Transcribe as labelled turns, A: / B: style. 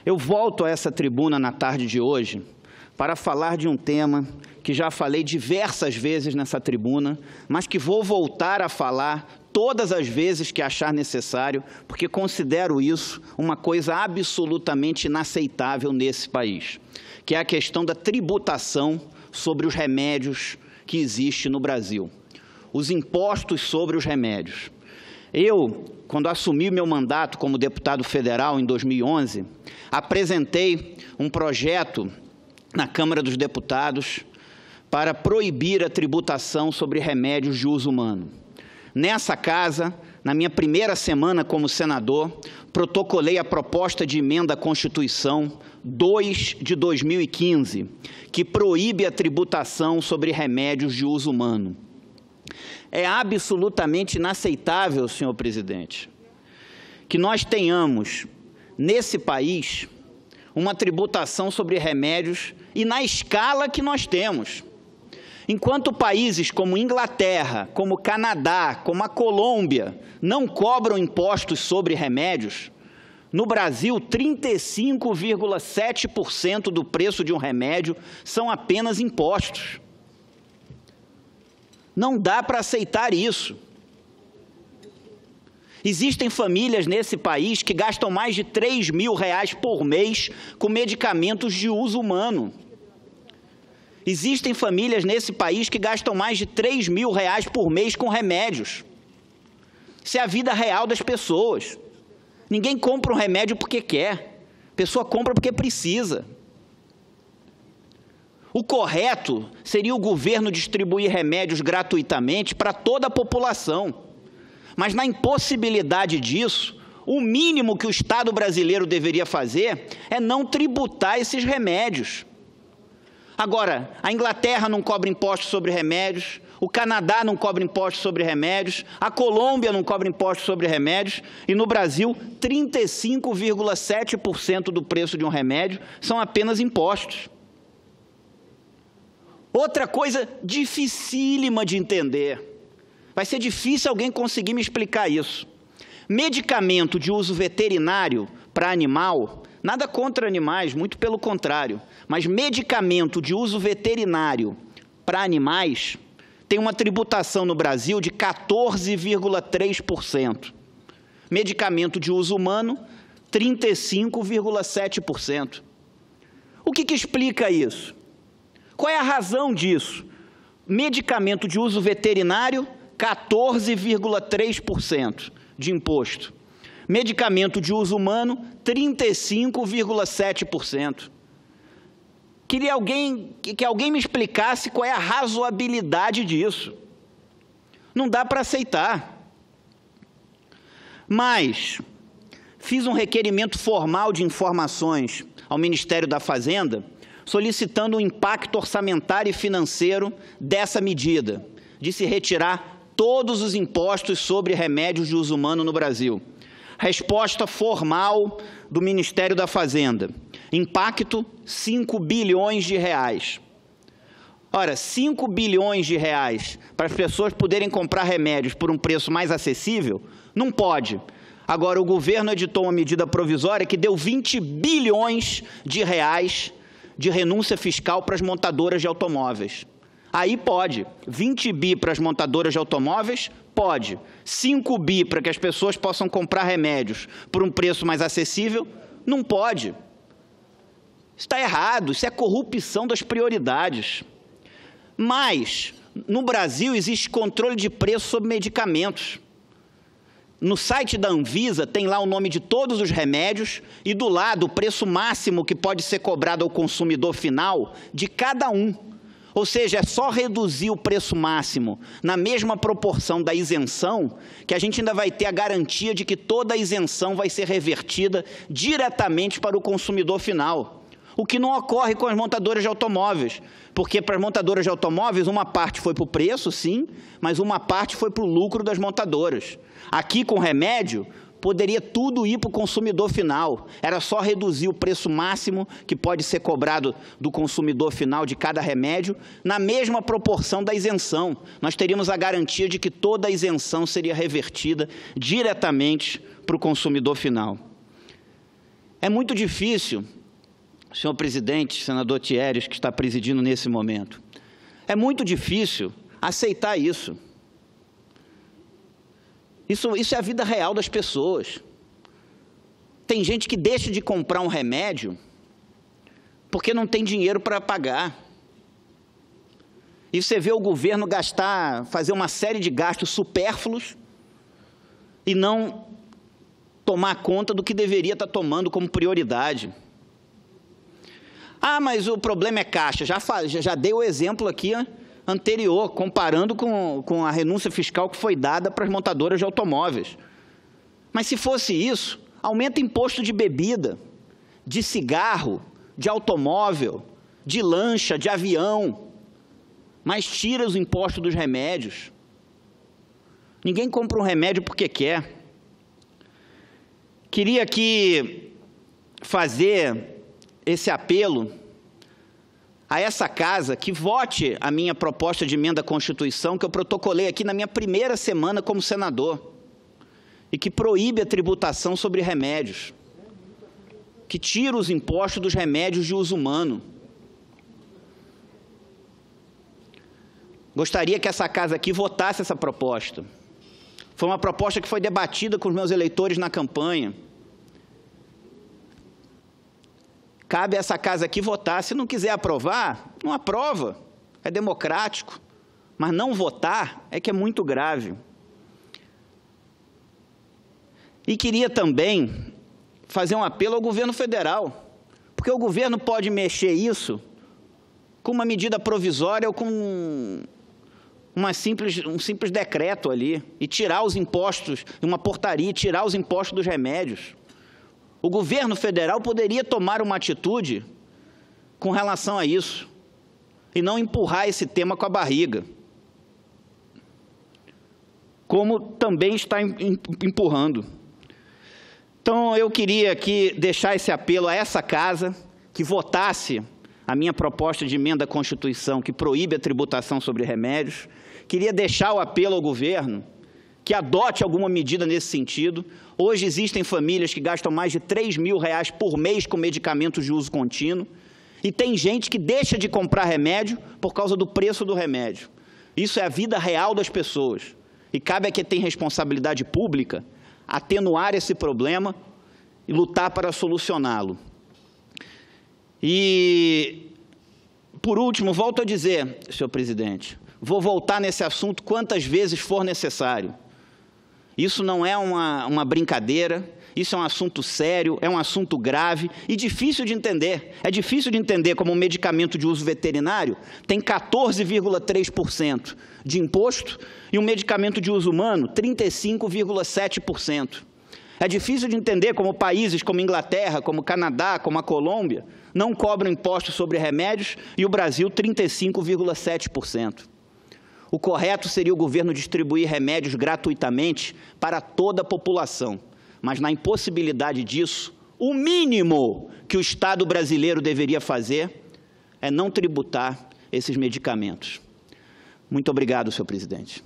A: Eu volto a essa tribuna na tarde de hoje para falar de um tema que já falei diversas vezes nessa tribuna, mas que vou voltar a falar todas as vezes que achar necessário, porque considero isso uma coisa absolutamente inaceitável nesse país, que é a questão da tributação sobre os remédios que existe no Brasil. Os impostos sobre os remédios. Eu, quando assumi meu mandato como deputado federal em 2011, apresentei um projeto na Câmara dos Deputados para proibir a tributação sobre remédios de uso humano. Nessa casa, na minha primeira semana como senador, protocolei a proposta de emenda à Constituição 2 de 2015, que proíbe a tributação sobre remédios de uso humano. É absolutamente inaceitável, senhor presidente, que nós tenhamos, nesse país, uma tributação sobre remédios e na escala que nós temos. Enquanto países como Inglaterra, como Canadá, como a Colômbia, não cobram impostos sobre remédios, no Brasil, 35,7% do preço de um remédio são apenas impostos. Não dá para aceitar isso. Existem famílias nesse país que gastam mais de R$3.000 por mês com medicamentos de uso humano. Existem famílias nesse país que gastam mais de R$3.000 por mês com remédios. Isso é a vida real das pessoas. Ninguém compra um remédio porque quer. A pessoa compra porque precisa. O correto seria o governo distribuir remédios gratuitamente para toda a população. Mas na impossibilidade disso, o mínimo que o Estado brasileiro deveria fazer é não tributar esses remédios. Agora, a Inglaterra não cobra impostos sobre remédios, o Canadá não cobra impostos sobre remédios, a Colômbia não cobra impostos sobre remédios, e no Brasil, 35,7% do preço de um remédio são apenas impostos. Outra coisa dificílima de entender. Vai ser difícil alguém conseguir me explicar isso. Medicamento de uso veterinário para animal, nada contra animais, muito pelo contrário, mas medicamento de uso veterinário para animais tem uma tributação no Brasil de 14,3%. Medicamento de uso humano, 35,7%. O que explica isso? Qual é a razão disso? Medicamento de uso veterinário, 14,3% de imposto. Medicamento de uso humano, 35,7%. Queria que alguém me explicasse qual é a razoabilidade disso. Não dá para aceitar. Mas fiz um requerimento formal de informações ao Ministério da Fazenda, solicitando o impacto orçamentário e financeiro dessa medida, de se retirar todos os impostos sobre remédios de uso humano no Brasil. Resposta formal do Ministério da Fazenda. Impacto, 5 bilhões de reais. Ora, 5 bilhões de reais para as pessoas poderem comprar remédios por um preço mais acessível? Não pode. Agora, o governo editou uma medida provisória que deu 20 bilhões de reais de renúncia fiscal para as montadoras de automóveis. Aí pode. 20 bi para as montadoras de automóveis? Pode. 5 bi para que as pessoas possam comprar remédios por um preço mais acessível? Não pode. Está errado, isso é corrupção das prioridades. Mas, no Brasil, existe controle de preço sobre medicamentos. No site da Anvisa tem lá o nome de todos os remédios e do lado o preço máximo que pode ser cobrado ao consumidor final de cada um. Ou seja, é só reduzir o preço máximo na mesma proporção da isenção que a gente ainda vai ter a garantia de que toda a isenção vai ser revertida diretamente para o consumidor final. O que não ocorre com as montadoras de automóveis, porque para as montadoras de automóveis uma parte foi para o preço, sim, mas uma parte foi para o lucro das montadoras. Aqui, com remédio, poderia tudo ir para o consumidor final. Era só reduzir o preço máximo que pode ser cobrado do consumidor final de cada remédio, na mesma proporção da isenção. Nós teríamos a garantia de que toda a isenção seria revertida diretamente para o consumidor final. É muito difícil, senhor presidente, senador Thieres, que está presidindo nesse momento, é muito difícil aceitar isso. Isso é a vida real das pessoas. Tem gente que deixa de comprar um remédio porque não tem dinheiro para pagar. E você vê o governo fazer uma série de gastos supérfluos e não tomar conta do que deveria estar tomando como prioridade. Ah, mas o problema é caixa. Já dei o exemplo aqui anterior, comparando com a renúncia fiscal que foi dada para as montadoras de automóveis. Mas se fosse isso, aumenta imposto de bebida, de cigarro, de automóvel, de lancha, de avião, mas tira os impostos dos remédios. Ninguém compra um remédio porque quer. Queria aqui fazer esse apelo a essa casa que vote a minha proposta de emenda à Constituição, que eu protocolei aqui na minha primeira semana como senador, e que proíbe a tributação sobre remédios, que tira os impostos dos remédios de uso humano. Gostaria que essa casa aqui votasse essa proposta. Foi uma proposta que foi debatida com os meus eleitores na campanha. Cabe a essa casa aqui votar. Se não quiser aprovar, não aprova. É democrático. Mas não votar é que é muito grave. E queria também fazer um apelo ao governo federal, porque o governo pode mexer isso com uma medida provisória ou com um simples decreto ali, e tirar os impostos, uma portaria, tirar os impostos dos remédios. O governo federal poderia tomar uma atitude com relação a isso, e não empurrar esse tema com a barriga, como também está empurrando. Então, eu queria aqui deixar esse apelo a essa casa, que votasse a minha proposta de emenda à Constituição, que proíbe a tributação sobre remédios. Queria deixar o apelo ao governo, que adote alguma medida nesse sentido. Hoje existem famílias que gastam mais de R$3.000 por mês com medicamentos de uso contínuo, e tem gente que deixa de comprar remédio por causa do preço do remédio. Isso é a vida real das pessoas, e cabe a quem tem responsabilidade pública atenuar esse problema e lutar para solucioná-lo. E, por último, volto a dizer, senhor presidente, vou voltar nesse assunto quantas vezes for necessário. Isso não é uma brincadeira, isso é um assunto sério, é um assunto grave e difícil de entender. É difícil de entender como um medicamento de uso veterinário tem 14,3% de imposto e um medicamento de uso humano 35,7%. É difícil de entender como países como Inglaterra, como Canadá, como a Colômbia não cobram impostos sobre remédios e o Brasil 35,7%. O correto seria o governo distribuir remédios gratuitamente para toda a população, mas na impossibilidade disso, o mínimo que o Estado brasileiro deveria fazer é não tributar esses medicamentos. Muito obrigado, senhor presidente.